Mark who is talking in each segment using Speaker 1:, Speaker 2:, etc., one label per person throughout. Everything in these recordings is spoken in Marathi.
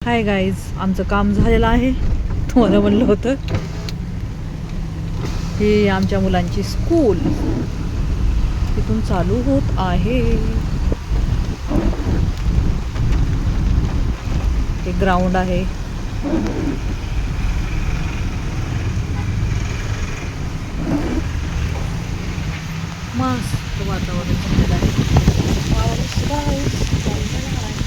Speaker 1: हाय गाईज, आमचं काम झालेलं आहे. तुम्हाला म्हणलं होतं ही आमच्या मुलांची स्कूल तिथून चालू होत आहे. ते ग्राउंड आहे. मस्त वातावरण झालेलं आहे. पाऊस चाललेला आहे.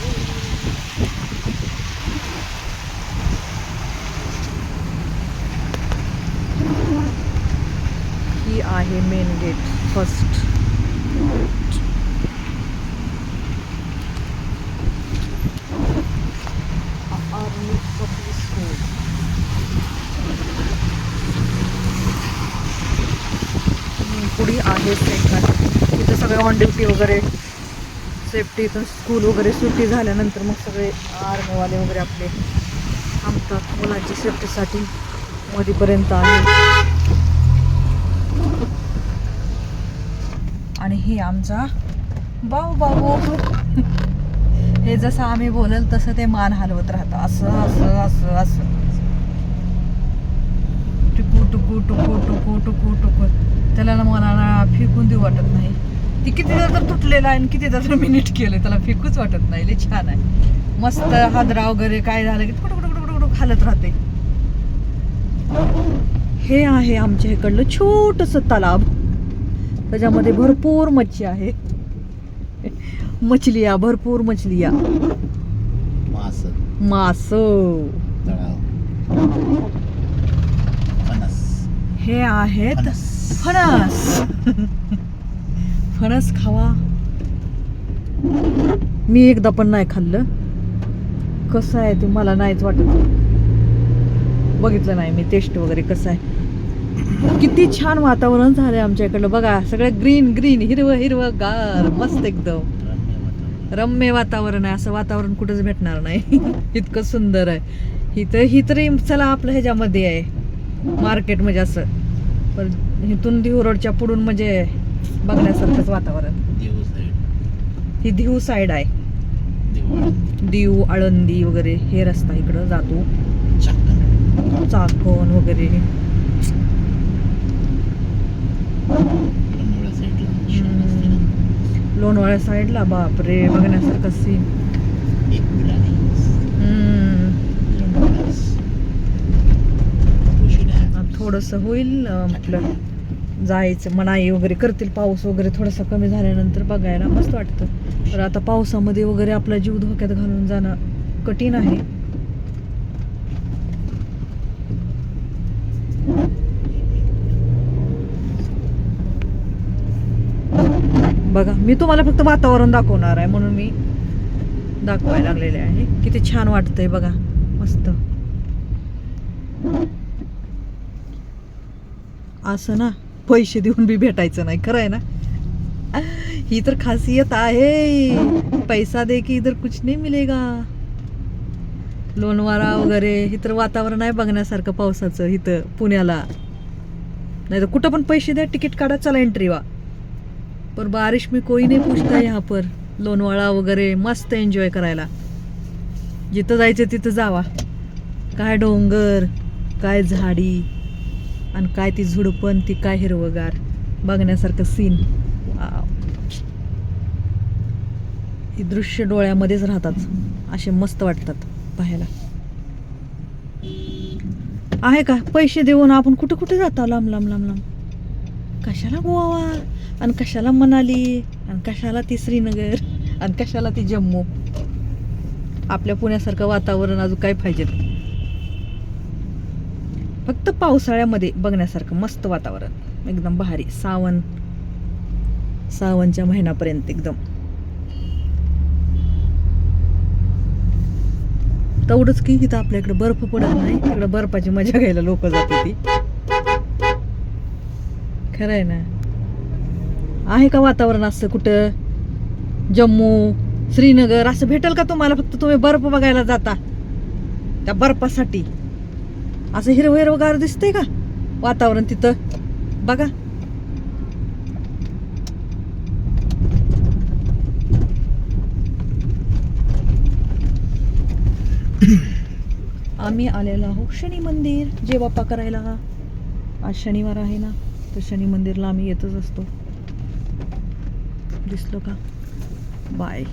Speaker 1: ही आहे main get first. Army public school. पुढे आहे सेकंड. इथं सगळे ऑन ड्युटी वगैरे सेफ्टी. इथून स्कूल वगैरे सुट्टी झाल्यानंतर मग सगळे आर्मीवाले वगैरे आपले थांबतात मुलांची सेफ्टीसाठी. मध्यपर्यंत आहे. आणि हे आमचा बाबू हे जसं आम्ही बोलल तसं ते मान हलवत राहतं. असं असं असं असं टुकू टुकू टुकू टुकू टुकू टुकू. त्याला मला फेकून देऊ वाटत नाही. ती कितीदा तर तुटलेला आहे आणि कितीदा तर मी नीट केलं, त्याला फेकूच वाटत नाही. लय छान आहे. मस्त हादरा वगैरे काय झालं की कुठं कुठं कुठं कुठं खालत राहते. हे आहे आमच्या इकडलं छोटंसं तलाव. त्याच्यामध्ये भरपूर मच्छी आहे. मछलिया, भरपूर मछलिया. मास. हे आहेत फणस. फणस खावा. मी एकदा पण नाही खाल्लं. कसं आहे ते मला नाहीच वाटत. बघितलं नाही मी टेस्ट वगैरे कसं आहे. किती छान वातावरण झालंय आमच्या इकडलं. बघा सगळं ग्रीन ग्रीन, हिरवं हिरवं गार, मस्त एकदम रम्य वातावरण आहे. असं वातावरण कुठंच भेटणार नाही. इतकं सुंदर आहे. ही तरी चला आपलं ह्याच्यामध्ये आहे मार्केट म्हणजे असं, पण इथून दिव रोडच्या पुढून म्हणजे बघण्यासारखंच वातावरण. ही दिव साईड आहे. दिव, आळंदी वगैरे हे रस्ता इकडं जातो. चाकण वगैरे. लोणवाळ्या साईडला बापरे बघण्यासारखं सीन. थोडंसं होईल म्हटलं जायचं. मनाई वगैरे करतील. पाऊस वगैरे थोडासा कमी झाल्यानंतर बघायला मस्त वाटतं. तर आता पावसामध्ये वगैरे आपला जीव धोक्यात घालून जाणं कठीण आहे. बघा मी तुम्हाला फक्त वातावरण दाखवणार आहे म्हणून मी दाखवायला लागलेले आहे. किती छान वाटतंय बघा. मस्त असं ना पैसे देऊन बी भेटायचं नाही. खरं आहे ना. ही तर खासियत आहे. पैसा दे की इधर कुछ नाही मिलेगा. लोणवारा वगैरे इतर वातावरण आहे बघण्यासारखं पावसाचं इथं पुण्याला. नाही तर कुठं पण पैसे द्या, तिकीट काढा, चला एंट्री वा. पर बारिश में कोई नहीं पूछता यहाँ पर. लोणवाळा वगैरे मस्त एन्जॉय करायला. जिथं जायचं तिथं जावा. काय डोंगर, काय झाडी आणि काय ती झुडपण, ती काय हिरवगार बघण्यासारखं सीन. ही दृश्य डोळ्यामध्येच राहतात. असे मस्त वाटतात पाहायला. आहे का पैसे देऊन आपण कुठं कुठे जातो लांब लांब लांब लांब. कशाला गोवा आणि कशाला मनाली आणि कशाला ती श्रीनगर आणि कशाला ती जम्मू. आपल्या पुण्यासारखं वातावरण अजून काय पाहिजे. फक्त पावसाळ्यामध्ये बघण्यासारखं मस्त वातावरण एकदम भारी. सावनच्या महिन्यापर्यंत एकदम. तेवढंच की इथं आपल्या इकडे बर्फ पडत नाही. तिकडे बर्फाची मजा घ्यायला लोक जाते ती. खरं आहे ना. आहे का वातावरण असं कुठं जम्मू श्रीनगर असं भेटेल का तुम्हाला? फक्त तुम्ही बर्फ बघायला जाता त्या बर्फासाठी. असं हिरवं हिरवगार दिसतंय का वातावरण तिथं? बघा आम्ही आलेलो आहोत शनी मंदिर जे बाप्पा करायला. आज शनिवार आहे ना, तर शनी मंदिरला आम्ही येतच असतो. दिसलो का? बाय.